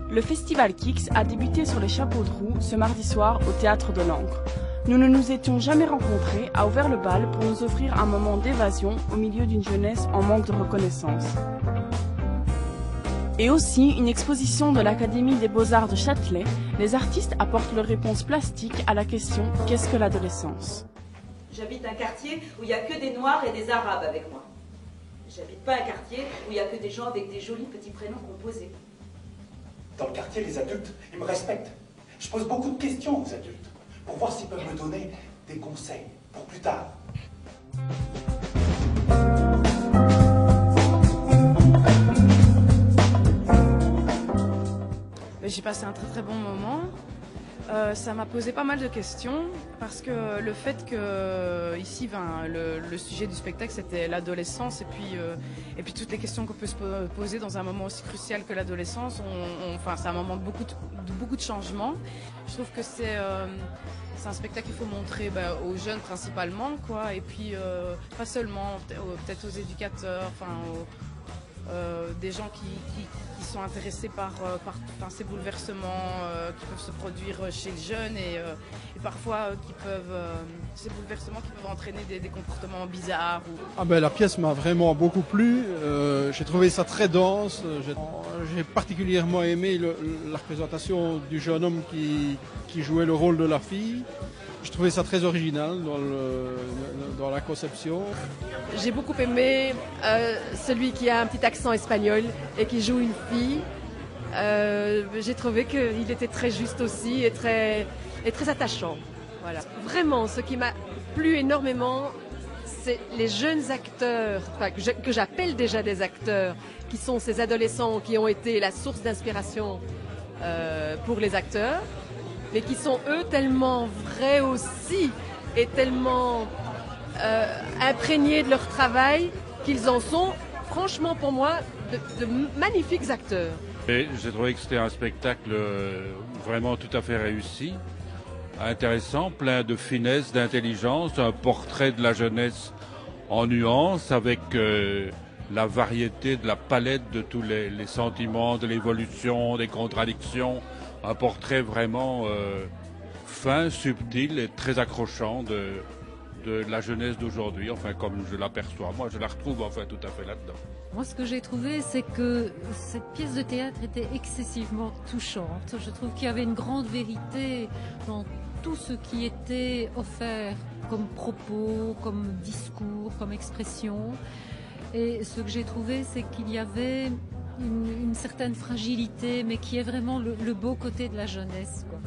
Le festival Kix a débuté sur les chapeaux de roue ce mardi soir au Théâtre de l'Ancre. Nous ne nous étions jamais rencontrés, a ouvert le bal pour nous offrir un moment d'évasion au milieu d'une jeunesse en manque de reconnaissance. Et aussi une exposition de l'Académie des Beaux-Arts de Châtelet. Les artistes apportent leurs réponses plastiques à la question « Qu'est-ce que l'adolescence ?» J'habite un quartier où il n'y a que des Noirs et des Arabes avec moi. J'habite pas un quartier où il n'y a que des gens avec des jolis petits prénoms composés. Dans le quartier, les adultes, ils me respectent. Je pose beaucoup de questions aux adultes pour voir s'ils peuvent me donner des conseils pour plus tard. J'ai passé un très bon moment. Ça m'a posé pas mal de questions parce que le fait que ici, le sujet du spectacle c'était l'adolescence et puis toutes les questions qu'on peut se poser dans un moment aussi crucial que l'adolescence, c'est un moment de beaucoup de changements. Je trouve que c'est un spectacle qu'il faut montrer aux jeunes principalement, quoi, et puis pas seulement, peut-être aux éducateurs, des gens qui sont intéressés par ces bouleversements qui peuvent se produire chez le jeune et parfois ces bouleversements qui peuvent entraîner des comportements bizarres. La pièce m'a vraiment beaucoup plu, j'ai trouvé ça très dense, j'ai particulièrement aimé la représentation du jeune homme qui jouait le rôle de la fille. Je trouvais ça très original dans la conception. J'ai beaucoup aimé celui qui a un petit accent espagnol et qui joue une fille. J'ai trouvé qu'il était très juste aussi et très attachant. Voilà. Vraiment, ce qui m'a plu énormément, c'est les jeunes acteurs, que j'appelle déjà des acteurs, qui sont ces adolescents qui ont été la source d'inspiration pour les acteurs, mais qui sont eux tellement vrais aussi et tellement imprégnés de leur travail qu'ils en sont, franchement pour moi, de magnifiques acteurs. Et j'ai trouvé que c'était un spectacle vraiment tout à fait réussi, intéressant, plein de finesse, d'intelligence, un portrait de la jeunesse en nuances avec la variété de la palette de tous les sentiments, de l'évolution, des contradictions. Un portrait vraiment fin, subtil et très accrochant de la jeunesse d'aujourd'hui, comme je l'aperçois. Moi, je la retrouve tout à fait là-dedans. Moi, ce que j'ai trouvé, c'est que cette pièce de théâtre était excessivement touchante. Je trouve qu'il y avait une grande vérité dans tout ce qui était offert comme propos, comme discours, comme expression. Et ce que j'ai trouvé, c'est qu'il y avait une certaine fragilité, mais qui est vraiment le beau côté de la jeunesse, quoi.